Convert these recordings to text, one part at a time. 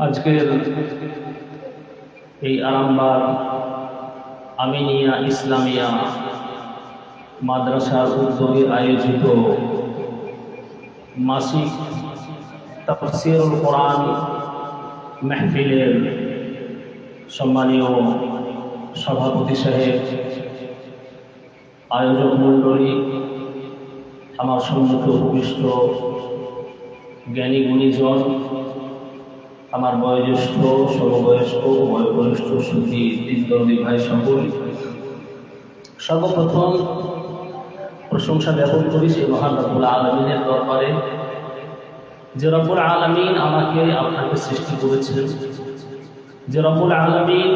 আজকের এই আরামবাগ আমিনিয়া ইসলামিয়া মাদ্রাসার উদ্যোগে আয়োজিত মাসিক তাফসীরুল কোরআন মাহফিলের সম্মানীয় সভাপতি সাহেব, আয়োজক মণ্ডলী, আমার সম্মুখে উপবিষ্ট জ্ঞানী গুণীজন, আমার বয়োজ্যেষ্ঠ, সমবয়স্ক, বয়োজ্যেষ্ঠ সুখী দিনদর্দী ভাই সকল, সর্বপ্রথম প্রশংসা জ্ঞাপন করি সেই মহান রব্বুল আলামিনের দরবারে, যে রব্বুল আলামিন আমাকে আপনাকে সৃষ্টি করেছেন, যে রব্বুল আলামিন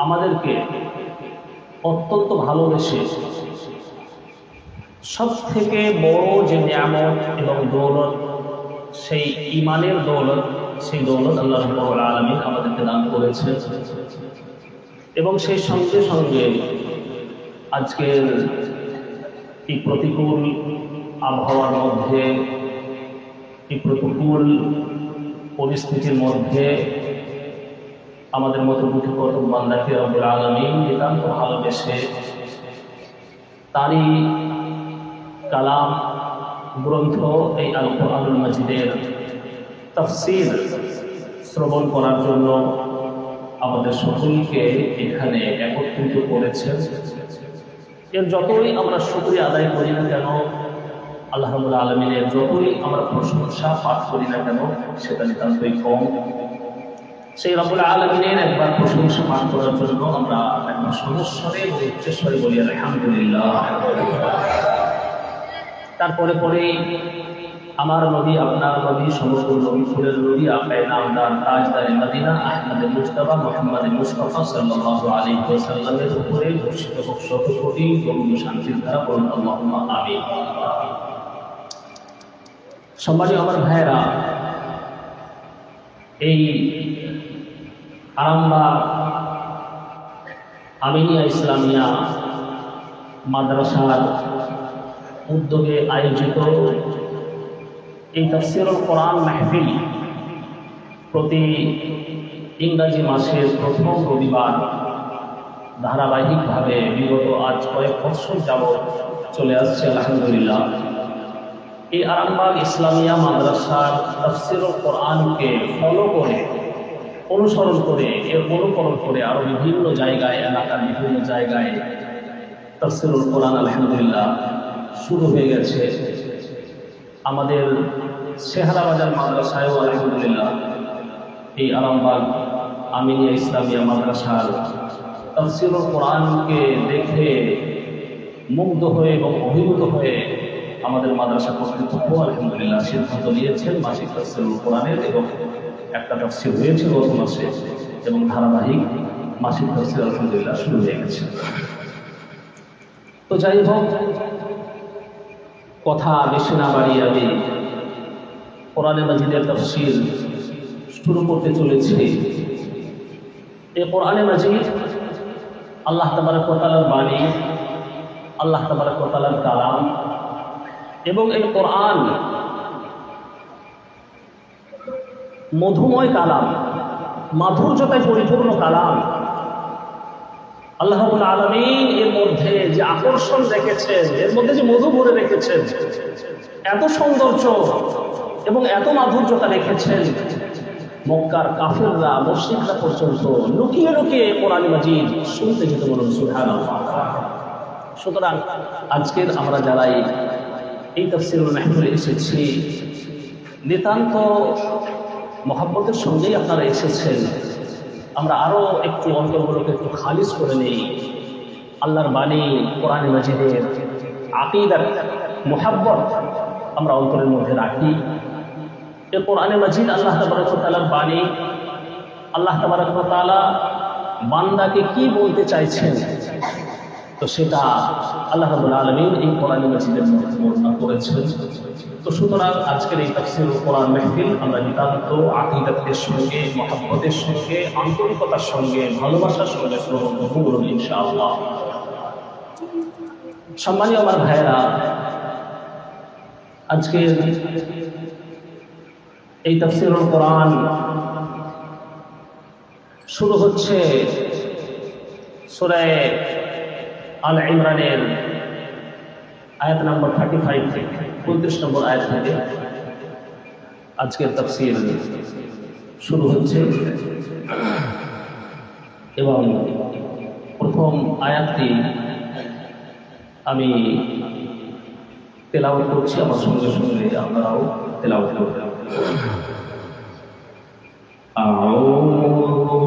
আমাদেরকে অত্যন্ত ভালোবেসে সব থেকে বড় যে নিয়ামত এবং দৌলত, সেই ঈমানের দৌলত, সেই দৌলত আল্লাহ রাব্বুল আলামিন আমাদেরকে দান করেছেন। এবং সেই সঙ্গে সঙ্গে আজকের এই প্রতিকূল আবহাওয়ার মধ্যে, এই প্রতিকূল পরিস্থিতির মধ্যে আমাদের মতো মুঠোফোন বান্দাকে রব্বুল আলামিন নিতান্ত ভালোবেসে তারই কালাম গ্রন্থ এই আল কোরআনুল মাজিদের তাফসীর শ্রবণ করার জন্য আমাদের সকলকে এখানে একত্রিত করেছেন। এর যতই আমরা শুকরিয়া আদায় করি না কেন, আল্লাহ রাব্বুল আলামিনের যতই আমরা প্রশংসা পাঠ করি না কেন, সেটা নিতান্তই কম। সেই রাব্বুল আলামিনের একবার প্রশংসা পাঠ করার জন্য আমরা একবার সমস্বরে এবং উচ্চস্বরে বলি আলহামদুলিল্লাহ। তারপরে আমার নবী, আপনার নবী, সমগ্র নবী ফুলের নবী, আকায়ে নামদার তাজদারে মদিনা আহমদে মুজতবা মুহাম্মদে মুস্তাফা সাল্লাল্লাহু আলাইহি ওয়াসাল্লামের উপরে বর্ষিত হোক শত কোটি দরুদ ও শান্তির ধারা, বলুন আল্লাহুম্মা আমিন। সম্মানীয় আমার ভাইয়েরা, এই আরামবাগ আমিনিয়া ইসলামিয়া মাদ্রাসার উদ্যোগে আয়োজিত এই তাফসীরুল কোরআন মাহফিল প্রতি ইংরাজি মাসের প্রথম রবিবার ধারাবাহিকভাবে বিগত আজ কয়েক বছর যাবৎ চলে আসছে আলহামদুলিল্লাহ। এই আরামবাগ ইসলামিয়া মাদ্রাসার তাফসীরুল কোরআনকে ফলো করে, অনুসরণ করে, এর অনুকরণ করে আরও বিভিন্ন জায়গায়, এলাকার বিভিন্ন জায়গায় তাফসীরুল কোরআন আলহামদুলিল্লাহ শুরু হয়ে গেছে। আমাদের শেহারাবাজার মাদ্রাসায়ও আলহামদুলিল্লাহ এই আরামবাগ আমিনিয়া ইসলামিয়া মাদ্রাসার তাফসীরুল কোরআনকে দেখে মুগ্ধ হয়ে এবং অভিভূত হয়ে আমাদের মাদ্রাসা কর্তৃপক্ষ আলহামদুলিল্লাহ সিদ্ধান্ত নিয়েছেন মাসিক তাফসীরুল কোরআনের, এবং একটা তাফসীর হয়েছে গত মাসে, এবং ধারাবাহিক মাসিক তাফসীর আলহামদুলিল্লাহ শুরু হয়ে গেছে। তো যাই হোক, কথা বেশি না বাড়িয়ে আমি কোরআনে মাজিদের তাফসীর শুরু করতে চলেছি। এই কোরআনে মাজিদ আল্লাহ তাবারক ওয়া তাআলার বাণী, আল্লাহ তাবারক ওয়া তাআলার কালাম, এবং এই কোরআন মধুময় কালাম, মাধুর্যতায় পরিপূর্ণ কালাম। আল্লাহ রাব্বুল আলামিন এর মধ্যে যে আকর্ষণ রেখেছেন, এর মধ্যে যে মধু ভরে রেখেছেন, এত সৌন্দর্য এবং এত মাধুর্যতা রেখেছেন, মক্কার কাফেররা, মুশরিকরা পর্যন্ত লুকিয়ে লুকিয়ে কোরআন মাজিদ শুনতে যেত, বলুন সুবহানাল্লাহ। সুতরাং আজকের আমরা যারা এই তাফসীরুল মাহফিলে এসেছি, নিতান্ত মহব্বতের সঙ্গেই আপনারা এসেছেন। আমরা আরও একটু অন্তরগুলোকে একটু খালিজ করে নেই, আল্লাহর বাণী কোরআনে মাজিদের আকীদার মুহাব্বত আমরা অন্তরের মধ্যে রাখি। এই কোরআনে মাজিদ আল্লাহ তাবারক ওয়া তাআলার বাণী, আল্লাহ তাবারক ওয়া তাআলা বান্দাকে কি বলতে চাইছেন, তো সেটা আল্লাহ রাব্বুল আলামিন এই কোরআনে মাজিদের মধ্যে বর্ণনা করেছেন। তো সুতরাং আজকের এই তাফসীরুল কোরআন মাহফিল আমরা নিতান্ত আকীদাতের সঙ্গে, মহব্বতের সঙ্গে, আন্তরিকতার সঙ্গে, ভালোবাসার সঙ্গে শ্রবণ করব ইনশাআল্লাহ। সম্মানীয় আমার ভাইয়েরা, আজকের এই তাফসীরুল কোরআন শুরু হচ্ছে সূরা আল ইমরানের আয়াত নম্বর 35 থেকে 35 নম্বর আয়াত থেকে আজকের তাফসীর শুরু হচ্ছে এবং প্রথম আয়াতটি আমি তেলাওয়াত করছি, আমার সঙ্গে সঙ্গে আপনারাও তেলাওয়াত করবেন। আউযু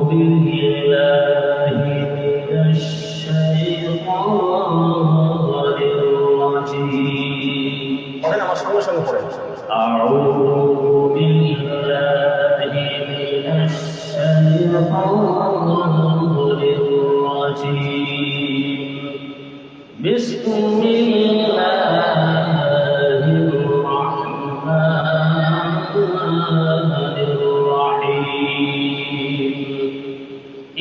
বিল্লাহি মিনাশ শাইতানির রাজীম। পড়েন, আমার সঙ্গে সঙ্গে পড়েন। আউযু বিল্লাহি মিনাশ শাইতানির রাজীম। বিসমিল্লাহির রাহমানির রাহিম।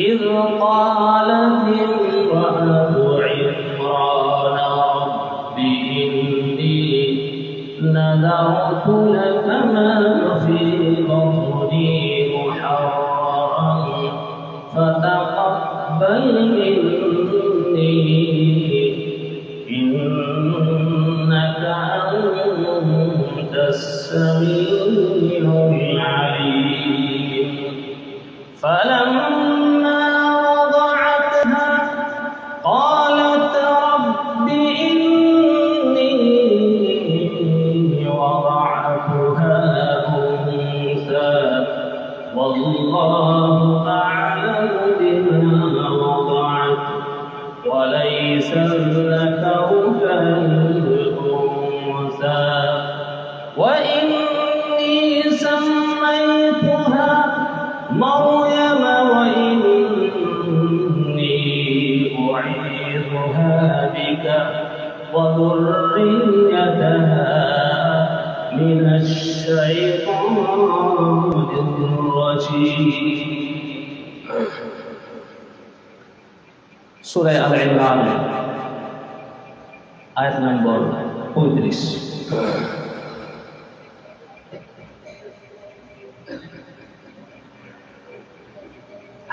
إذ قالت امرأة عمران رب إني نذرت لك ما في بطني محررا فتقبل مني إنك أنت السميع العليم. فلما وضعتها قالت رب إني وضعتها أنثى والله أعلم بما وضعت وليس الذكر كالأنثى وإني سميتها مريم وإني أعيذها بك وذريتها من الشيطان الرجيم. সূরা আল ইমরান আয়াত নম্বর 35।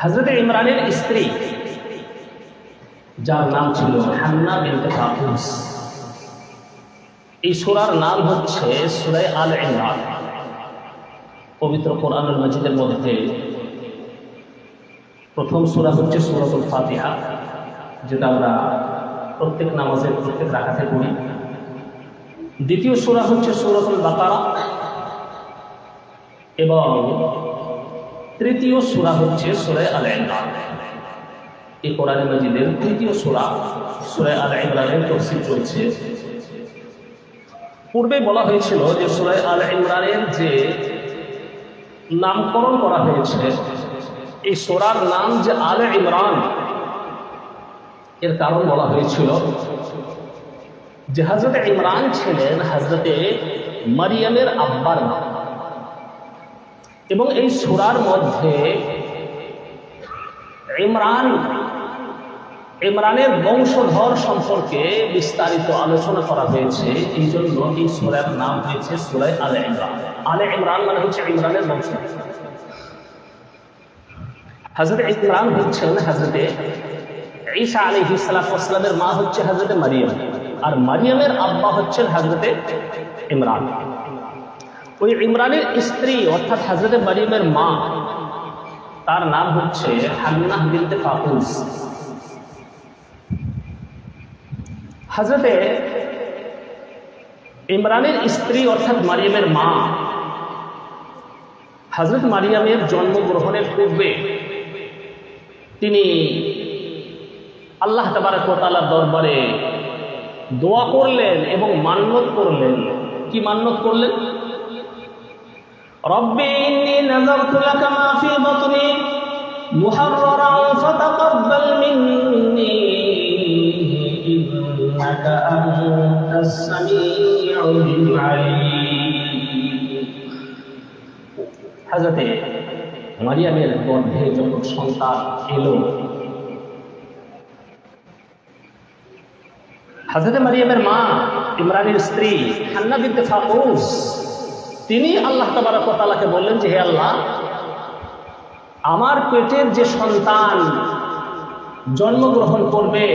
হযরত ইমরানের স্ত্রী যার নাম ছিল হান্না বিনতে কাবুস, এই সূরার নাম হচ্ছে সূরা আল ইমরান। পবিত্র কোরআনুল মাজিদের মধ্যে প্রথম সূরা হচ্ছে সূরাতুল ফাতিহা, যেটা আমরা প্রত্যেক নামাজের প্রত্যেক রাকাতে পড়ি। দ্বিতীয় সূরা হচ্ছে সূরাতুল বাকারা এবং তৃতীয় সূরা হচ্ছে সূরা আল ইমরান। এই কোরআন মাজিদের তৃতীয় সূরা সূরা আল ইমরানের তাফসীর চলছে। পূর্বে বলা হয়েছিল যে সূরা আল ইমরানের যে নামকরণ করা হয়েছে, এই সূরার নাম যে আল ইমরান, এর কারণ বলা হয়েছিল যে হযরত ইমরান ছিলেন হযরতে মারিয়ামের আব্বার নাম এবং এই সূরার মধ্যে ইমরানের বংশধর সম্পর্কে বিস্তারিত আলোচনা করা হয়েছে। এই জন্য এই সূরার নাম হয়েছে সূরা আলে ইমরান। আলে ইমরান মানে হচ্ছে ইমরানের বংশধর। হযরত ইমরান হচ্ছেন হযরতে ঈসা আলাইহিস সালামের মা হচ্ছে হযরতে মারিয়াম, আর মারিয়ামের আব্বা হচ্ছেন হযরতে ইমরান। ওই ইমরানের স্ত্রী অর্থাৎ হযরতে মারিয়ামের মা, তার নাম হচ্ছে হান্নাহ বিনতে কাবুস। হযরতে ইমরানের স্ত্রী অর্থাৎ মারিয়ামের মা হযরত মারিয়ামের জন্মগ্রহণের পূর্বে তিনি আল্লাহ তাবারক ওয়া তাআলার দরবারে দোয়া করলেন এবং মান্নত করলেন। কি মান্নত করলেন? রব্বি ইন্নী নাযারতু লাকা মা ফি বাতনি মুহাররারান ফাতাকাব্বাল মিন্নী ইন্নাকা আনতাস সামিউল আলীম। হযরতে মারিয়ামের গর্ভে যখন সন্তান এলো, হযরত মারিয়ামের মা ইমরানের স্ত্রী হান্না বিনতে কাবুস তিনি আল্লাহ তাবারক ওয়া তাআলাকে বললেন যে হে আল্লাহ, আমার পেটের যে সন্তান জন্মগ্রহণ করবে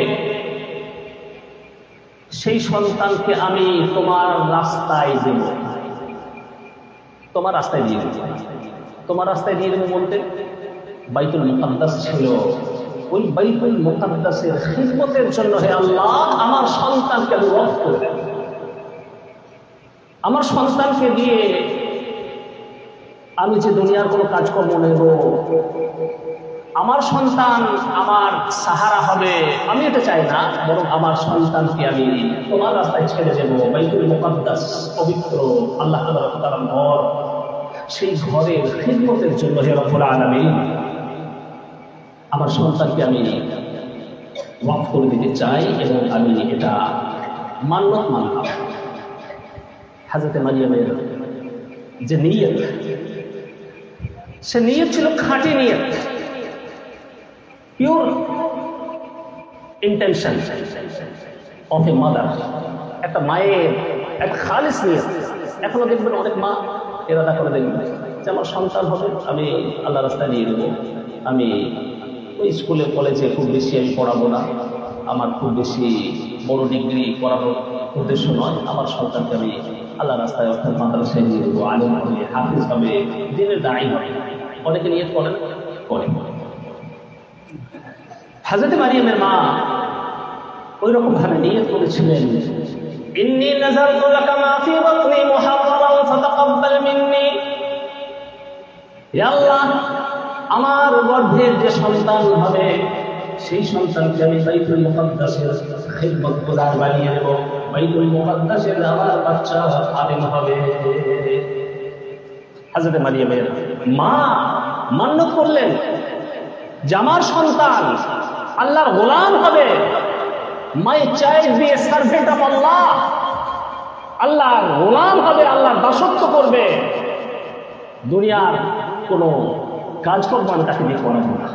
সেই সন্তানকে আমি তোমার রাস্তায় দেব, তোমার রাস্তায় দিয়ে দেব। তোমার রাস্তায় দিয়ে দেবো বলতে বাইতুল মুকাদ্দাস ছিল, ওই বাইতুল মুকাদ্দাসের খিদমতের জন্য হে আল্লাহ আমার সন্তানকে আমি ওয়াকফ করে দেব। আমার সন্তানকে দিয়ে আমি যে দুনিয়ার কোনো কাজকর্ম নেব, আমার সন্তান আমার সাহারা হবে, আমি এটা চাই না, বরং আমার সন্তানকে আমি তোমার রাস্তায় ছেড়ে দেবো। বাইতুল মুকাদ্দাস পবিত্র আল্লাহ তাআলার ঘর, সেই ঘরের খিদমতের জন্য হে রব্বুল আলামিন আমার সন্তানকে আমি ওয়াকফ করে দিতে চাই এবং আমি এটা মান্যত মানলাম। হযরত মারিয়ামের যে নিয়ত, সে নিয়ত ছিল খাঁটি নিয়ত, pure intention of a mother, একটা মায়ের একটা খালিস নিয়ত। এখনো দেখবেন অনেক মা এরাদা করে দেখবেন যে আমার সন্তান হবে, আমি আল্লাহ রাস্তায় নিয়ে দেবো, আমি ওই স্কুলে কলেজে খুব বেশি আমি পড়াবো না, আমার খুব বেশি বড় ডিগ্রি করানোর উদ্দেশ্য নয়, আমার সন্তানকে আমি আল্লাহ রাস্তায় অর্থাৎ মাদ্রাসায় নিয়ে দেবো, আলেম হবে, হাফিজ হবে, দিনের দায়ী হবে। অনেকে নিয়ত করেন, করে। হযরত মারিয়ামের মা ওই রকম ভাবে নিয়ত করেছিলেন, ইন্নী নাযারতু লাকা মা ফী বাতনি মুহাররারান ফাতাকাব্বাল মিন্নী। হে আল্লাহ, আমার গর্ভের যে সন্তান হবে সেই সন্তানকে আমি বাইতুল মুকাদ্দাসের খিদমতগার বানিয়ে দেব, বাইতুল মুকাদ্দাসের আমার বাচ্চা আলেম হবে। হযরত মারিয়ামের মা মান্যত করলেন যে আমার সন্তান আল্লাহর গোলাম হবে, my child be a servant of Allah, আল্লাহর গোলাম হবে, আল্লাহর দাসত্ব করবে, দুনিয়ার কোনো কাজকর্ম আমি তাকে দিয়ে করাবো না।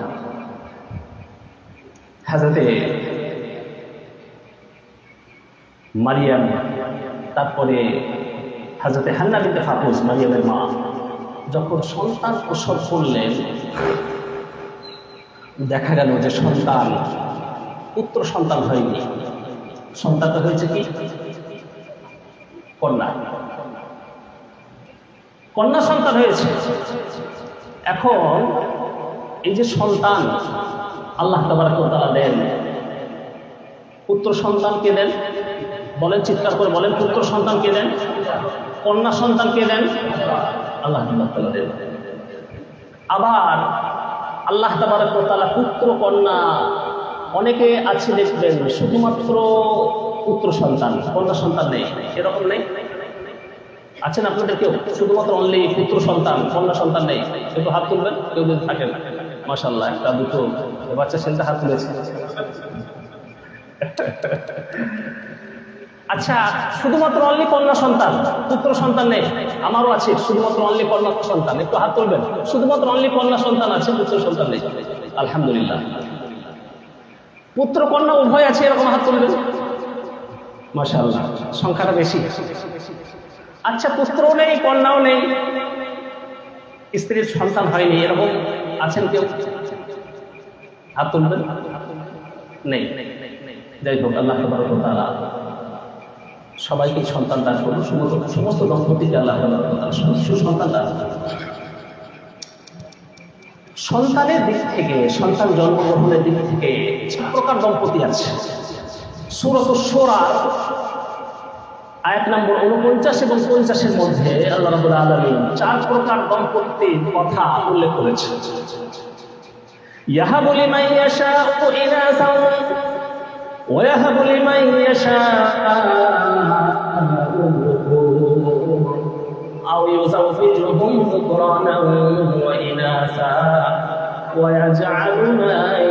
হযরতে মারিয়াম, তারপরে হযরতে হান্না বিনতে ফাকুস মারিয়ামের মা যখন সন্তান প্রসব করলেন, দেখা গেল যে সন্তান পুত্র সন্তান হয়নি, সন্তানটা হয়েছে কি কন্যা, কন্যা সন্তান হয়েছে। এখন এই যে সন্তান আল্লাহ তাবারক ওয়া তাআলা দেন, পুত্র সন্তানকে দেন, বলেন চিৎকার করে বলেন, পুত্র সন্তানকে দেন, কন্যা সন্তানকে দেন আল্লাহ তাআলা দেন। আবার আল্লাহ তাবারক ওয়া তাআলা পুত্র কন্যা, অনেকে আছে দেখবেন শুধুমাত্র পুত্র সন্তান, কন্যা সন্তান নেই, এরকম নেই? আছেন আপনাদের কেউ শুধুমাত্র অনলি পুত্র সন্তান, কন্যা সন্তান নেই? একটু হাত তুলবেন কেউ যদি থাকেন। মাশাআল্লাহ, একটা দুটো বাচ্চা ছেলেটা হাত তুলেছে। আচ্ছা, শুধুমাত্র অনলি কন্যা সন্তান, পুত্র সন্তান নেই? আমারও আছে শুধুমাত্র অনলি কন্যা সন্তান, একটু হাত তুলবেন। শুধুমাত্র অনলি কন্যা সন্তান আছে, পুত্র সন্তান নেই। আলহামদুলিল্লাহ। পুত্র কন্যা উভয় আছে, এরকম হাত তুলবেন। মাশাআল্লাহ, সংখ্যাটা বেশি। আচ্ছা, পুত্রও নেই কন্যাও নেই, স্ত্রীর সন্তান হয়নি, এরকম আছেন কেউ? হাত তুলবেন। নেই। যাই হোক, আল্লাহ তাবারক ওয়া তাআলা সবাইকে সন্তান দান করুন, সমস্ত দম্পতিকে আল্লাহ তাবারক ওয়া তাআলা সুসন্তান দান করুন। সন্তানের দিক থেকে, সন্তান জন্মগ্রহণের দিক থেকে 4 প্রকার দম্পতি আছে। সূরাতুশ শূরা আয়াত নম্বর 49 এবং 50-এর মধ্যে আল্লাহ রাব্বুল আলামিন 4 প্রকার দম্পতির কথা উল্লেখ করেছেন। ইয়াহাবু লিমান ইয়াশাউ ইনাসান ওয়া ইয়াহাবু লিমান ইয়াশাউ আও ইউযাওযিজুহুম যুকরানান ওয়া ইনাসা ওয়া ইয়াজআলু মান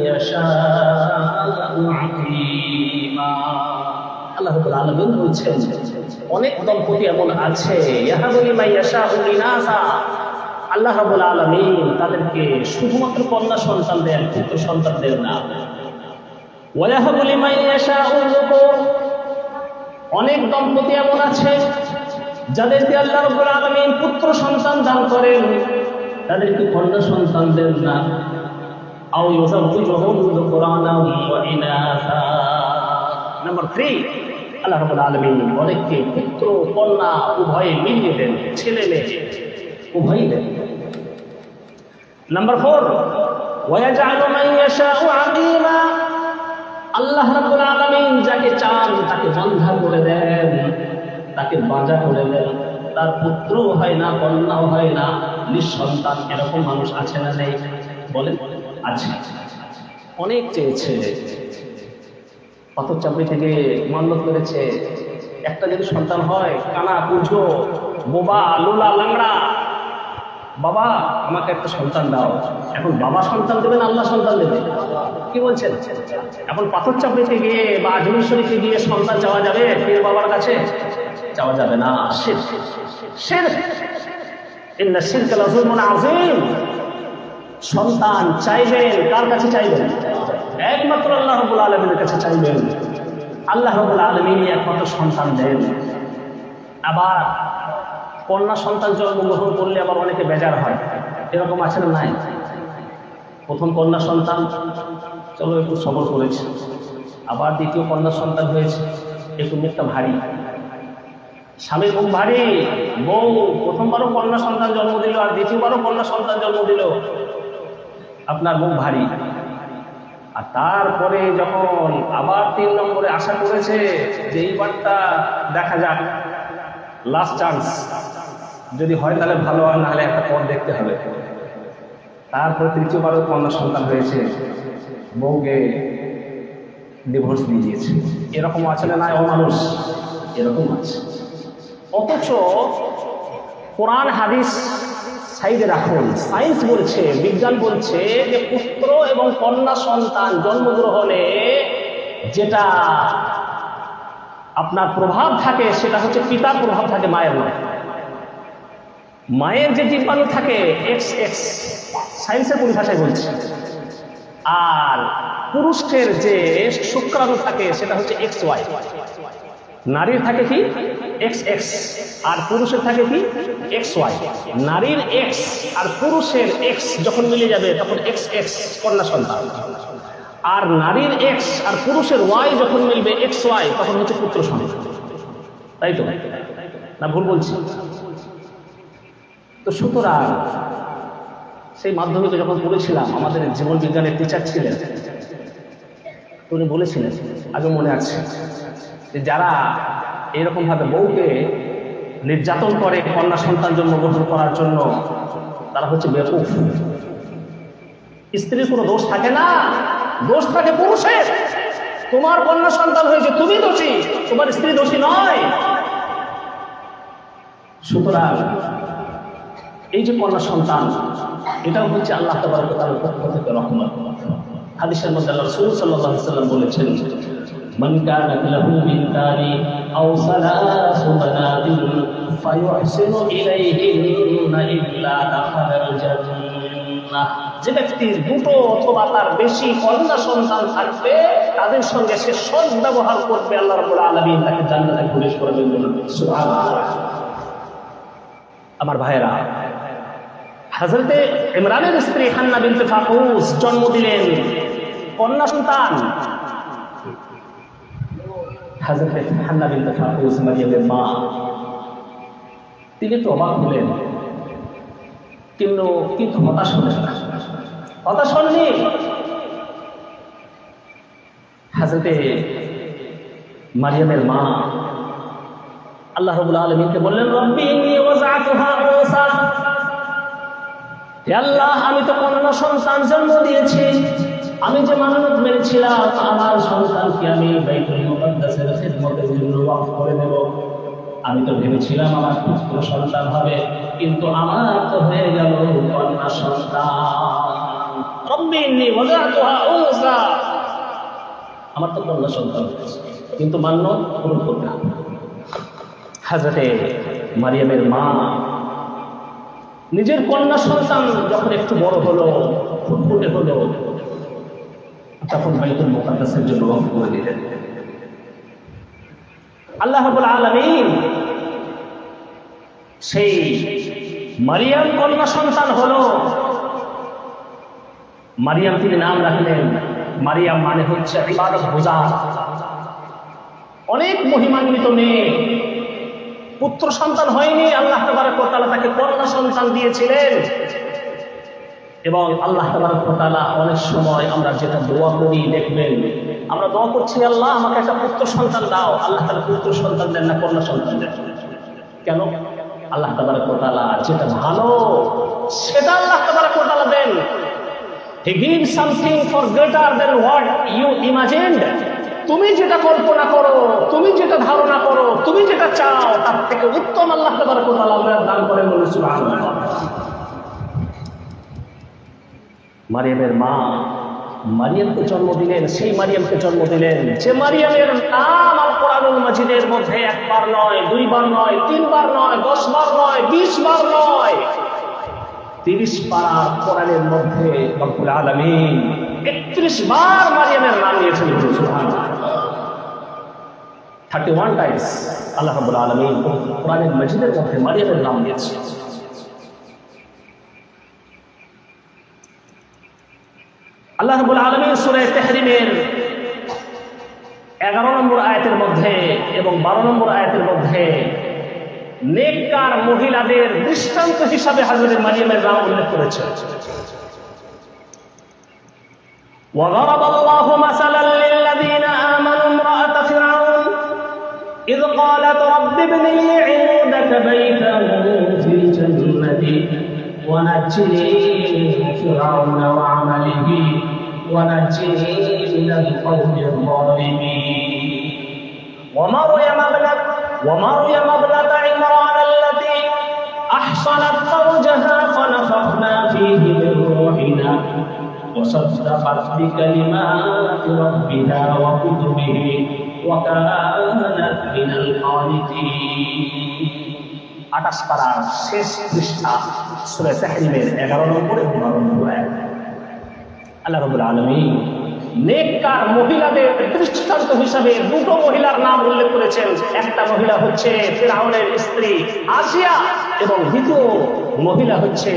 ইয়াশাউ আকীমা। আল্লাহ রাব্বুল আলামিন বলছেন অনেক দম্পতি এমন আছে, ইয়াহাবু লিমান ইয়াশাউ ইনাসা, আল্লাহ রাব্বুল আলামিন তাদেরকে শুধুমাত্র কন্যা সন্তান দেন, পুত্র সন্তান দেন না। ওয়া ইয়াহাবু লিমান ইয়াশাউ যুকুর, অনেক দম্পতি এমন আছে যাদেরকে আল্লাহ রাব্বুল আলামিন পুত্র সন্তান দান করেন। তাদেরকে কন্যা সন্তান দেন না। আও ইউযাওযিজুহুম যুকরানাও ওয়া ইনাসা। নাম্বার 3, আল্লাহ রাব্বুল আলামিন অনেককে পুত্র কন্যা উভয়ে মিলিয়ে দেন, ছেলে মেয়ে উভয়ই দেন। নাম্বার 4, ওয়ায়াজআলু মান ইয়াশাউ আকিমা। আল্লাহ রাব্বুল আলামিন যাকে চান তাকে বাঁধা করে দেন, তাকে বাঁধা করে দেন, তার পুত্রও হয় না কন্যাও হয় না, নিঃসন্তান। এরকম মানুষ আছে না নেই? বলেন, আছে। অনেক চেয়েছে, পাথর চাপড়ি থেকে মান্যত করেছে, একটা যদি সন্তান হয়, কানা কুঁজো বোবা লোলা লাংড়া, বাবা আমাকে একটা সন্তান দাও। এখন বাবা সন্তান দেবেন, আল্লাহ সন্তান দেবেন? কি বলছেন? এখন পাথর চাপড়িতে গিয়ে বা আজমির শরীফে গিয়ে সন্তান চাওয়া যাবে? পীর বাবার কাছে চাওয়া যাবে না। শিরক, শিরক, ইন্না শিরকা লাযুলমুন আযীম। সন্তান চাইবেন কার কাছে? চাইবেন একমাত্র আল্লাহ রাব্বুল আলামিনের কাছে চাইবেন। আল্লাহ রাব্বুল আলামিনই একমাত্র সন্তান দেন। আবার কন্যা সন্তান জন্মগ্রহণ করলে আবার অনেকে বেজার হয়, এরকম আছে না নাই? প্রথম কন্যা সন্তান, চলো একটু সবর করেছে, আবার দ্বিতীয় কন্যা সন্তান হয়েছে, একটু মুখটা ভারী, স্বামীর মুখ ভারী, বউ প্রথমবারও কন্যা সন্তান জন্ম দিল আর দ্বিতীয়বারও কন্যা সন্তান জন্ম দিল, আপনার মুখ ভারী। আর তারপরে যখন আবার 3 নম্বরে আশা করেছে যে এইবারটা দেখা যাক, লাস্ট চান্স, যদি হয় তাহলে ভালো, হয় নাহলে একটা পথ দেখতে হবে। তারপরে তৃতীয়বারও কন্যা সন্তান হয়েছে, বউকে ডিভোর্স দিয়ে দিয়েছে। এরকম আছে না নাই? অমানুষ এরকম আছে। অথচ কোরআন হাদিস সাইডে রাখুন, সায়েন্স বলছে, বিজ্ঞান বলছে যে পুত্র এবং কন্যা সন্তান জন্মগ্রহণে যেটা আপনার প্রভাব থাকে সেটা হচ্ছে পিতার প্রভাব থাকে, মায়ের নয়। মায়ের যে জীবাণু থাকে XX, সায়েন্সের পরিভাষায় বলছে, আর পুরুষের যে শুক্রাণু থাকে সেটা হচ্ছে XY। নারীর থাকে কি? XX, আর পুরুষের থাকে কি? XY। নারীর X আর পুরুষের X যখন মিলে যাবে তখন XX, কন্যা সন্তান। আর নারীর X আর পুরুষের Y যখন মিলবে XY তখন হচ্ছে পুত্র সন্তান। তাই তো না? ভুল বলছি? তো সুতরাং সেই মাধ্যমিকে যখন পড়েছিলাম, আমাদের জীবন বিজ্ঞানের টিচার ছিলেন, উনি বলেছিলেন, আগে মনে আছে, যে যারা এরকমভাবে বউকে নির্যাতন করে কন্যা সন্তান জন্মগ্রহণ করার জন্য, তারা হচ্ছে বেকুফ। স্ত্রীর কোনো দোষ থাকে না, দোষ থাকে পুরুষের। তোমার কন্যা সন্তান হয়েছে, তুমি দোষী, তোমার স্ত্রী দোষী নয়। সুতরাং এই যে কন্যা সন্তান, এটাও হচ্ছে আল্লাহ তাবারক ওয়া তাআলার পক্ষ থেকে রহমত। হাদিসের মধ্যে আল্লাহ রাসূল সাল্লাল্লাহু আলাইহি ওয়াসাল্লাম বলেছেন, মান কানা লাহু বিনতানি আও সালাসু বানাতিন ফায়ুহসিনু ইলাইহিন্না ইল্লা দাখালাল জান্নাহ। যে ব্যক্তির 2 অথবা তার বেশি কন্যা সন্তান থাকবে, তাদের সঙ্গে সে সৎ ব্যবহার করবে, আল্লাহ রাব্বুল আলামিন তাকে জান্নাতে প্রবেশ করবেন। সুবহানাল্লাহ। আমার ভাইয়েরা, হযরতে ইমরানের স্ত্রী হান্না বিনতে ফাকুস জন্ম দিলেন কন্যা সন্তান। হযরতে হান্না বিনতে ফাকুস মারিয়ামের মা, তিনি তো অবাক হলেন, কিন্তু হতাশ হলেন না। হতাশ হননি। হযরতে মারিয়ামের মা আল্লাহ রাব্বুল আলামিনকে বললেন, রব্বি ইন্নী ওয়াযআতুহা উনসা। হে আল্লাহ, আমি তো কন্যা সন্তান জন্ম দিয়েছি, আমি যে মাননত মেনেছিলাম আমার সন্তানকে আমি বাইতুল মুকাদ্দাসের খিদমতের জন্য ওয়াকফ করে দেব, আমি তো ভেবেছিলাম আমার পুত্র সন্তান হবে, কিন্তু আমার তো হয়ে গেল কন্যা সন্তান। রব্বি ইন্নী ওয়াযআতুহা উনসা, আমার তো কন্যা সন্তান হয়েছে, কিন্তু মান্যত পূরণ করতে হবে। হযরতে মারিয়ামের মা নিজের কন্যা সন্তান যখন একটু বড় হলো, ফুটফুটে হলো, তখন বাইতুল মুকাদ্দাসের জন্য ওয়াকফ করে দিলেন। আল্লাহ রাব্বুল আলামিন সেই মারিয়াম কন্যা সন্তান হলো। মারিয়াম তিনি নাম রাখলেন মারিয়াম, মানে হচ্ছে ইবাদত গুজার। অনেক মহিমান্বিত মেয়ে, পুত্র সন্তান হয়নি, আল্লাহ তাবারক ওয়া তাআলা তাকে কন্যা সন্তান দিয়েছিলেন। এবং আল্লাহ তাবারক ওয়া তাআলা অনেক সময় আমরা যেটা দোয়া করি, দেখবেন আমরা দোয়া করছি আল্লাহ আমাকে একটা পুত্র সন্তান দাও, আল্লাহ তাআলা পুত্র সন্তান দেন না, কন্যা সন্তান দেন। কেন? আল্লাহ তাবারক ওয়া তাআলা যেটা ভালো সেটা আল্লাহ তাবারক ওয়া তাআলা দেন। He gives something for greater than what you imagined. তুমি যেটা কল্পনা করো, তুমি যেটা ধারণা করো, তুমি যেটা চাও, তার থেকে উত্তম আল্লাহ তাবারক ওয়া তাআলা দান করেন। বলে সুবহানাল্লাহ। মারিয়ামের মা মারিয়ামকে জন্ম দিলেন, সেই মারিয়ামকে জন্ম দিলেন যে মারিয়ামের নাম আল কোরআনুল মাজিদের মধ্যে একবার নয়, দুইবার নয়, তিনবার নয়, 10 বার নয়, 20 বার নয়, 30 পারা কোরআনের মধ্যে রব্বুল আলামিন 31 বার মারিয়ামের নাম নিয়েছেন। সুবহানাল্লাহ। 31 টাইমস আল্লাহ রাব্বুল আলামিন কোরআনের মাজিদের মধ্যে মারিয়ামের নাম নিয়েছেন। আল্লাহ রাব্বুল আলামিন সূরা তাহরিমের 11 নম্বর আয়াতের মধ্যে এবং 12 নম্বর আয়াতের মধ্যে নেককার মহিলাদের দৃষ্টান্ত হিসাবে হযরত মারিয়ামের নাম উল্লেখ করেছেন। وضرب الله مثلا للذين آمنوا امرأة فرعون إذ قالت رب ابن لي عندك بيتا في الجنة ونجني من فرعون وعمله ونجني من القوم الظالمين ومريم ابنة عمران التي أحصنت فرجها فنفخنا فيه من روحنا وصدقت بكلمات ربها وكتبه وكانت من القانتين। 28 পারার শেষ পৃষ্ঠা সূরা তাহরিমের 11 নম্বর এবং 12 নম্বর আয়াত। আল্লাহ রাব্বুল আলামিন নেককার মহিলাদের দৃষ্টান্ত হিসাবে দুটো মহিলার নাম উল্লেখ করেছেন। একটা মহিলা হচ্ছে ফিরআউনের স্ত্রী আসিয়া এবং দ্বিতীয় মহিলা হচ্ছে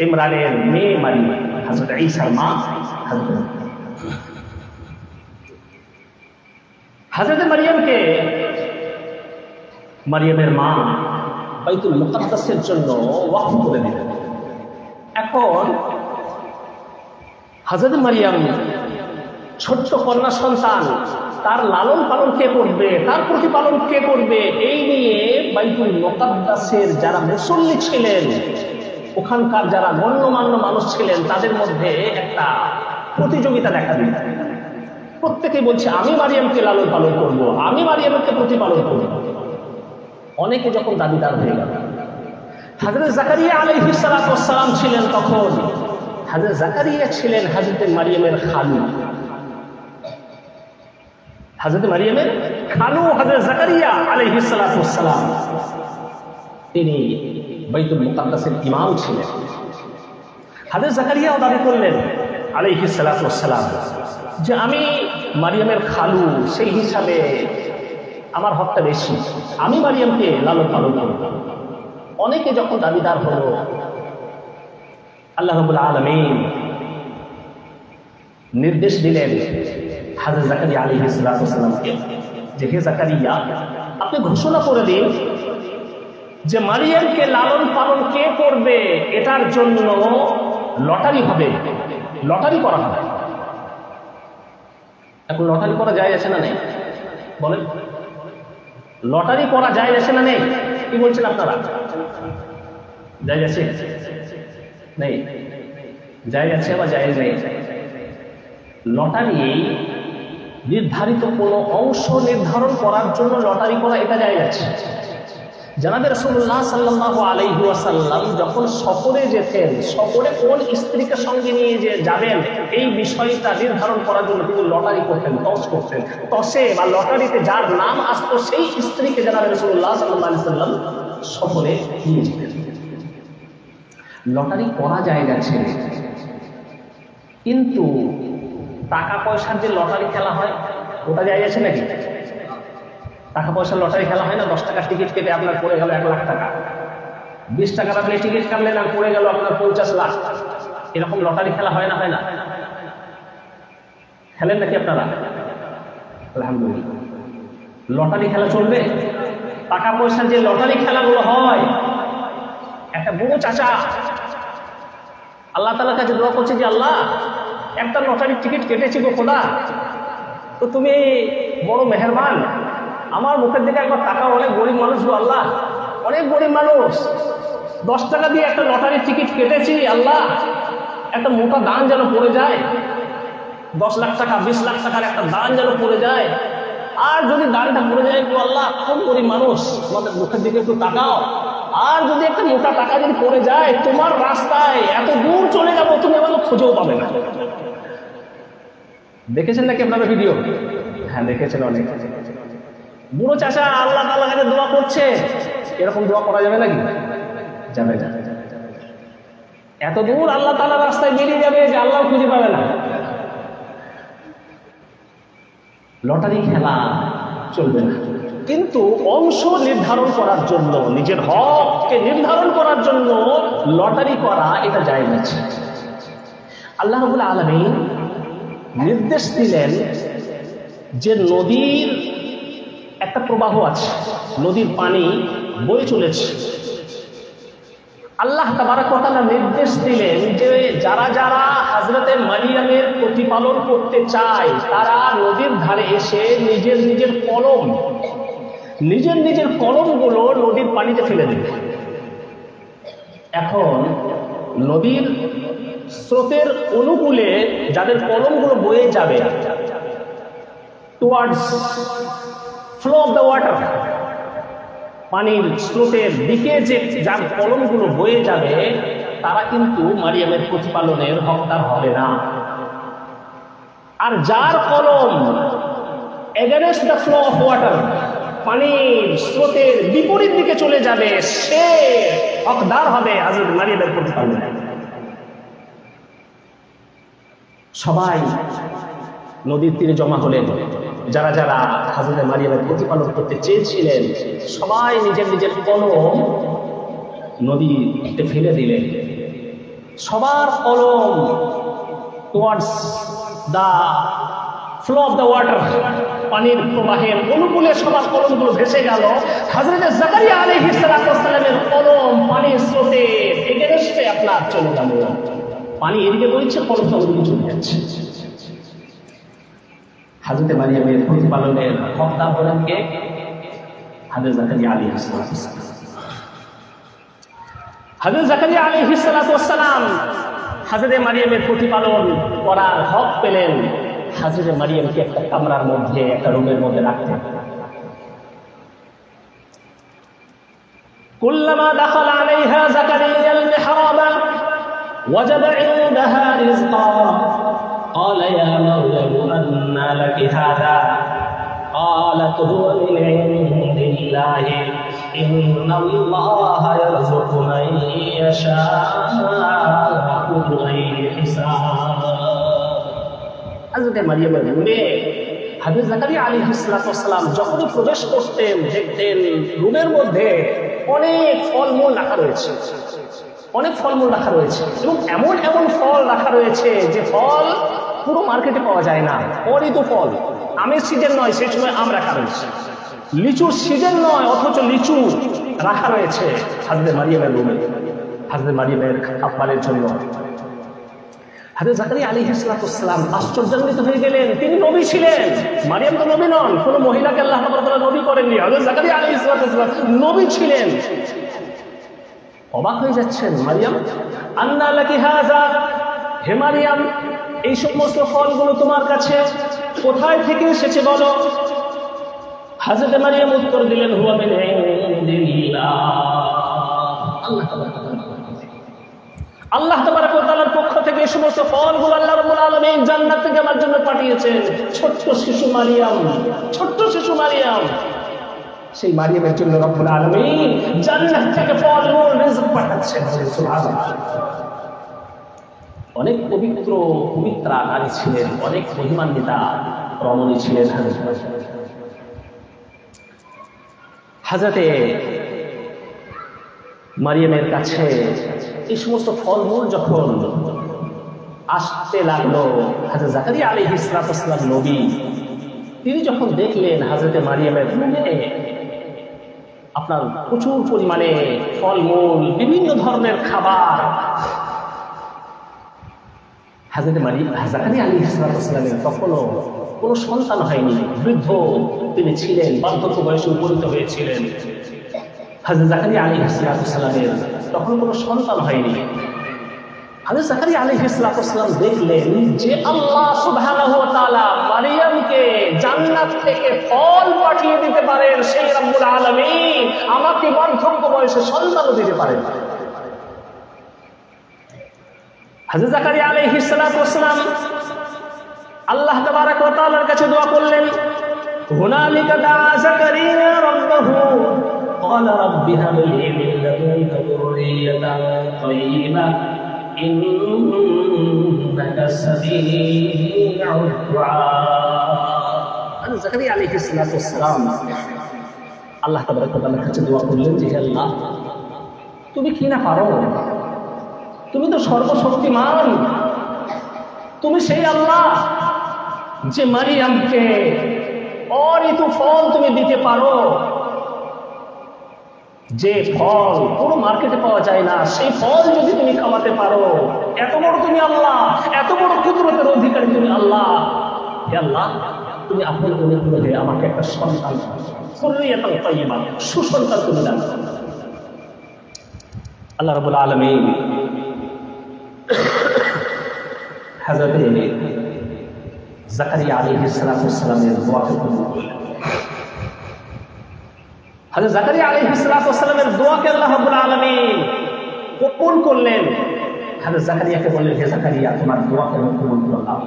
ইমরানের মেয়ে মারিয়াম, হযরত ঈসার মা। হযরত মারিয়ামকে মারিয়ামের মা বাইতুল মুকাদ্দাসের জন্য ওয়াকফ করে দিলেন। এখন হযরত মারিয়াম ছোট্ট কন্যা সন্তান, তার লালন পালন কে করবে, তার প্রতিপালন কে করবে, এই নিয়ে বাইতুল মুকাদ্দাসের যারা মুসল্লি ছিলেন, ওখানকার যারা গণ্যমান্য মানুষ ছিলেন, তাদের মধ্যে একটা প্রতিযোগিতা দেখা দিল। প্রত্যেকেই বলছে আমি মারিয়ামকে লালন পালন করব, আমি মারিয়ামকে প্রতিপালন করব। অনেকে যখন দাবিদার হয়ে গেল, হযরত জাকারিয়া আলাইহিস সালাতু ওয়াস সালাম ছিলেন তখন। হযরত জাকারিয়া ছিলেন হযরত মারিয়ামের খালু। হযরত মারিয়ামের খালু হযরত জাকারিয়া আলাইহিস সালাতু ওয়াস সালাম, তিনি বাইতুল মুকাদ্দাসের ইমাম ছিলেন। হযরত জাকারিয়াও দাবি করলেন আলাইহিস সালাতু ওয়াস সালাম যে আমি মারিয়ামের খালু, সেই হিসাবে আমার হকটা বেশি, আমি মারিয়ামকে লালন পালন করব। অনেকে যখন দাবিদার হলো, আল্লাহ রাব্বুল আলামিন নির্দেশ দিলেন হযরত জাকারিয়া আলাইহিস সালাতু ওয়াস সালামকে যে হে জাকারিয়া, আপনি ঘোষণা করে দিন যে মারিয়ামকে লালন পালন কে করবে এটার জন্য লটারি হবে, লটারি করা হবে। এখন লটারি করা যায় আছে না নেই বলেন? লটারি করা যায় আছে না নেই? কি বলছেন আপনারা? যায় আছে নেই? যায় আছে বা যায় নেই? লটারি নির্ধারিত কোনো অংশ নির্ধারণ করার জন্য লটারি করা, এটা যায় আছে। জনাবে রাসূলুল্লাহ সাল্লাল্লাহু আলাইহি ওয়াসাল্লাম যখন সফরে যেতেন, সফরে কোন স্ত্রীকে সঙ্গে নিয়ে যে যাবেন এই বিষয়টা নির্ধারণ করার জন্য তিনি লটারি করতেন, টস করতেন। টসে বা লটারিতে যার নাম আসতো সেই স্ত্রীকে জনাবে রাসূলুল্লাহ সাল্লাল্লাহু আলাইহি ওয়াসাল্লাম সফরে নিয়ে যেতেন। লটারি করা যায় গেছে, কিন্তু টাকা পয়সার যে লটারি খেলা হয় ওটা যায় গেছে নাকি? টাকা পয়সার লটারি খেলা হয় না? 10 টাকার টিকিট কেটে আপনার পড়ে গেল 1 লাখ টাকা। 20 টাকার আপনি টিকিট কাটলেন আর পড়ে গেল আপনার 50 লাখ। এরকম লটারি খেলা হয় না, হয় না? খেলেন নাকি আপনারা? আলহামদুলিল্লাহ। লটারি খেলা চলবে? টাকা পয়সার যে লটারি খেলাগুলো হয়, একটা বুড়ো চাচা আল্লাহ তাআলার কাছে দোয়া করছে যে আল্লাহ, একটা লটারির টিকিট কেটেছি গো খোদা, তো তুমি বড় মেহেরবান, আমার মুখের দিকে একবার তাকাও। অনেক গরিব মানুষ গো আল্লাহ, অনেক গরিব মানুষ। 10 টাকা দিয়ে একটা লটারির টিকিট কেটেছি আল্লাহ, একটা মোটা দান যেন পড়ে যায়। 10 লাখ টাকা 20 লাখ টাকার একটা দান যেন পড়ে যায়। আর যদি দানটা পড়ে যায় গো আল্লাহ, খুব গরিব মানুষ, আমাদের মুখের দিকে একটু তাকাও। আর যদি একটা মোটা টাকা যদি পড়ে যায়, তোমার রাস্তায় এত দূর চলে যাবো, তুমি আমাকে খুঁজেও পাবে না। দেখেছেন নাকি আপনারা ভিডিও? হ্যাঁ দেখেছেন অনেক। বুড়ো চাচা আল্লাহ তাআলার কাছে দোয়া করছে, এরকম দোয়া করা যাবে নাকি? যাবে না। এত দূর আল্লাহ তাআলার রাস্তায় বেরিয়ে যাবে যে আল্লাহ খুঁজে পাবে না। লটারি খেলা চলবে না, কিন্তু অংশ নির্ধারণ করার জন্য, নিজের হককে নির্ধারণ করার জন্য লটারি করা এটা জায়েজ আছে। আল্লাহ রাব্বুল আলামিন নির্দেশ দিলেন যে নদীর একটা প্রবাহ আছে, নদীর পানি বয়ে চলেছে। আল্লাহ তাবারক ওয়া তাআলা নির্দেশ দিলেন যে যারা যারা হযরতে মারিয়ামের প্রতিপালন করতে চায়, তারা নদীর ধারে এসে নিজের নিজের কলমগুলো নদীর পানিতে ফেলে দেবে। এখন নদীর স্রোতের অনুকূলে যাদের কলমগুলো বয়ে যাবে, towards flow of the water, পানির স্রোতের দিকে যে যার কলমগুলো বয়ে যাবে, তারা কিন্তু মারিয়ামের প্রতিপালনের হকদার হবে না। আর যার কলম against the flow of water, পানির স্রোতের বিপরীত দিকে চলে যাবে, সে হকদার হবে হযরত মারিয়ামের প্রতিপালনের। সবাই নদীর তীরে জমা হলেন। যারা যারা হযরত মারিয়ামের প্রতিপালন করতে চেয়েছিলেন, সবাই নিজের কলম নদীতে ফেলে দিলেন। সবার কলম towards the flow of the water, পানির প্রবাহের অনুকূলে সবার কলমগুলো ভেসে গেল। হযরত জাকারিয়া আলাইহিস সালামের কলম পানির স্রোতে এগেনস্টে আপনার চলে গেল। পানি এদিকে বইছে, কলমটা ওদিকে চলে যাচ্ছে। হযরত মারিয়ামের প্রতিপালনের হকদার হলেন কে? হযরত জাকারিয়া আলাইহিস সালাম। হযরত জাকারিয়া আলাইহিস সালাম হযরত মারিয়ামের প্রতিপালন করার হক পেলেন। হযরত মারিয়ামকে একটা কামরার মধ্যে, একটা রুমের মধ্যে রাখতেন। কুল্লামা দাখালা আলাইহা জাকারিয়া আল মিহরাবা ওয়াজাদা ইনদাহা রিজকা قال يا مريم أنى لك هذا قالت هو من عند الله إن الله يرزق من يشاء بغير حساب। হযরত মারিয়ামের রুমে হযরত জাকারিয়া আলাইহিস সালাম যখনই প্রবেশ করতেন, দেখতেন রুমের মধ্যে অনেক ফলমূল রাখা রয়েছে, এবং এমন ফল রাখা রয়েছে যে ফল পুরো মার্কেটে পাওয়া যায় না। অরিত ফল, আমের সিজন নয়, সেই সময় আম রাখা রয়েছে। লিচুর সিজন নয়, অথচ লিচু রাখা রয়েছে হযরত মারিয়ামের রুমে, হযরত মারিয়ামের খাবারের জন্য। হযরত জাকারিয়া আলাইহিস সালাম আশ্চর্যান্বিত হয়ে গেলেন। তিনি নবী ছিলেন, মারিয়াম তো নবী নন, কোনো মহিলাকে আল্লাহ তাআলা নবী করেননি। হযরত জাকারিয়া আলাইহিস সালাম নবী ছিলেন। অবাক হয়ে যাচ্ছেন। মারিয়াম, আন্না লাকি হাযা, হে মারিয়াম, এই সমস্ত ফলগুলো তোমার কাছে কোথায় থেকে এসেছে বলো? হযরত মারিয়াম উত্তর দিলেন, হুয়া মিন ইনদিল্লাহ, আল্লাহ তাবারক ওয়া তাআলার পক্ষ থেকে এই সমস্ত ফলগুলো আল্লাহ রাব্বুল আলামিন জান্নাত থেকে আমার জন্য পাঠিয়েছেন। ছোট্ট শিশু মারিয়াম, সেই মারিয়ামের জন্য রব্বুল আলামিন জান্নাত থেকে ফলমূল রিজক পাঠাচ্ছেন। সুবহানাল্লাহ। অনেক পবিত্রা নারী ছিলেন, অনেক মহিমান্বিতা রমণী ছিলেন হযরতে মারিয়ামের কাছে এই সমস্ত ফলমূল যখন আসতে লাগলো, হযরত জাকারিয়া আলাইহিস সালাম নবী তিনি যখন দেখলেন হযরতে মারিয়ামের মুখে আপনার প্রচুর পরিমাণে ফলমূল, বিভিন্ন ধরনের খাবার, হযরতে জাকারিয়া আলাইহিস সালামের তখনও কোনো সন্তান হয়নি, বৃদ্ধ তিনি ছিলেন, বার্ধক্য বয়সে উপনীত হয়েছিলেন। হযরত জাকারিয়া আলাইহিস সালামের তখন কোনো সন্তান হয়নি। হযরত জাকারিয়া আলাইহিস সালাম দেখলেন যে আল্লাহ সুবহানাহু ওয়া তাআলা মারিয়ামকে জান্নাত থেকে ফল পাঠিয়ে দিতে পারেন, সেই রব্বুল আলামিন আমাকে বার্ধক্য বয়সে সন্তানও দিতে পারেন। হযরত জাকারিয়া আলাইহিস সালাম আল্লাহ তাবারক ওয়া তাআলার কাছে দোয়া করলেন। হুনালিকা দাআ জাকারিয়া রাব্বাহু ক্বালা রাব্বি হাব লি মিন লাদুনকা যুররিয়াতান তাইয়্যিবাহ ইন্নাকা সামিউদ দুআ। হযরত জাকারিয়া আলাইহিস সালাম আল্লাহ তাবারক ওয়া তাআলার কাছে দোয়া করলেন যে হে আল্লাহ, তুমি কি না পারো? তুমি তো সর্বশক্তিমান, তুমি সেই আল্লাহ যে মারিয়ামকে অঋতু ফল তুমি দিতে পারো, যে ফল পুরো মার্কেটে পাওয়া যায় না, সেই ফল যদি তুমি খাওয়াতে পারো, এত বড় তুমি আল্লাহ, এত বড় কুদরতের অধিকারী তুমি আল্লাহ। হে আল্লাহ, তুমি আপনার অনুগ্রহে আমাকে একটা সন্তান, যুররিয়াতান তাইয়্যিবা, সুসন্তান তুমি দান করো। আল্লাহ রাব্বুল আলামিন হযরতে জাকারিয়া আলাইহিস সালামের দোয়াকে কবুল করলেন। হযরত জাকারিয়া আলাইহিস সালামের দোয়াকে আল্লাহ রাব্বুল আলামিন কবুল করলেন। হযরত জাকারিয়াকে বললেন, হে জাকারিয়া, তোমার দোয়াকে আমি কবুল করলাম,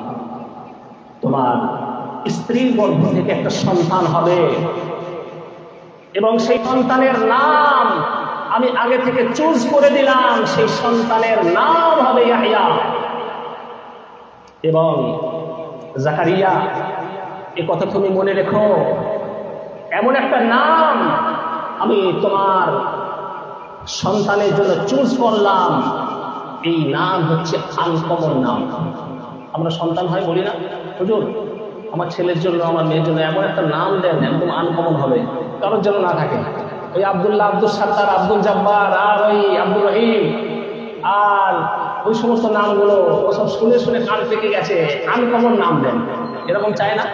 তোমার স্ত্রীর গর্ভ থেকে একটা সন্তান হবে এবং সেই সন্তানের নাম আমি আগে থেকে চুজ করে দিলাম, সেই সন্তানের নাম হবে ইয়াহইয়া। এবং জাকারিয়া, এ কথা তুমি মনে রেখো, এমন একটা নাম আমি তোমার সন্তানের জন্য চুজ করলাম, এই নাম হচ্ছে আনকমন নাম। আমরা সন্তান হয় বলি না, হুজুর আমার ছেলের জন্য, আমার মেয়ের জন্য এমন একটা নাম দেন একদম আনকমন হবে, কারোর জন্য না থাকে। ওই আব্দুল্লাহ, আব্দুল সাত্তার, আব্দুল জব্বার, আর ওই আব্দুর রহিম, আর ওই সমস্ত নামগুলো ওসব শুনে শুনে কান পেকে গেছে, আনকমন নাম দেন, এরকম চায় না।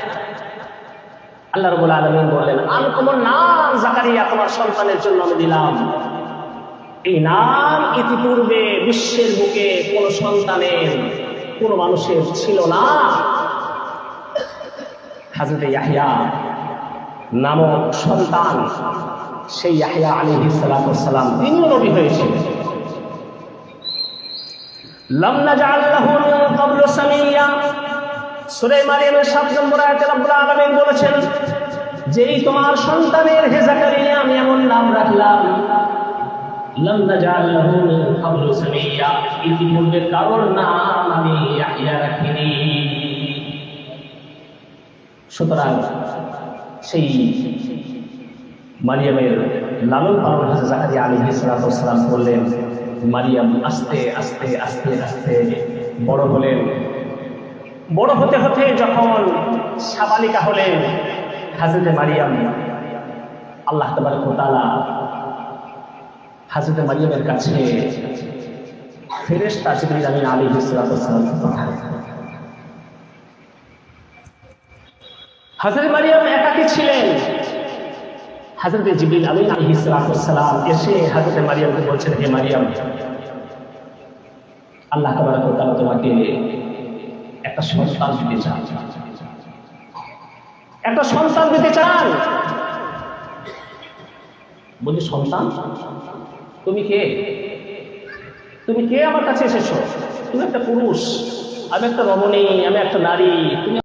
আল্লাহ রাব্বুল আলামিন বললেন, আনকমন নাম জাকারিয়া তোমার সন্তানের জন্য আমি দিলাম। এই নাম ইতিপূর্বে বিশ্বের বুকে কোন সন্তানের, কোন মানুষের ছিল না। হযরতে ইয়াহইয়া নামক সন্তান, সেই ইয়াহইয়া আলাইহিস সালাম তিনিও নবী হয়েছিলেন। লাম নাজআল লাহু মিন ক্বাবলু সামিয়্যা, সূরা মারিয়ামের 7 নম্বর আয়াতে রব্বুল আলামিন বলেছেন, যেই তোমার সন্তানের হে জাকারিয়া আমি এমন নাম রাখলাম, লাম নাজআল লাহু মিন ক্বাবলু সামিয়্যা, ইতিপূর্বে কারোর নাম আমি ইয়াহইয়া রাখিনি। সুতরাং সেই মারিয়ামের লালন পালন হযরত জাকারিয়া আলাইহিস সালাম করলেন। মারিয়াম আস্তে আস্তে আস্তে আস্তে বড় হলেন। বড় হতে হতে যখন সাবালিকা হলেন, হযরতে মারিয়াম, আল্লাহ তাবারক ওয়া তাআলা হযরতে মারিয়ামের কাছে ফেরেশতা জিবরিল আমিন আলাইহিস সালাম পাঠালেন। হযরত মারিয়াম একাকী ছিলেন। হযরত জিবরিল আমিন আলাইহিস সালাম এসে হযরত মারিয়ামকে বলছেন, হে মারিয়াম, আল্লাহ তাবারক ওয়া তাআলা তোমাকে একটা সন্তান দিতে চান, একটা সন্তান দিতে চান। বলি, সন্তান? তুমি কে? তুমি কে আমার কাছে এসেছো? তুমি একটা পুরুষ, আমি একটা রমণী, আমি একটা নারী, তুমি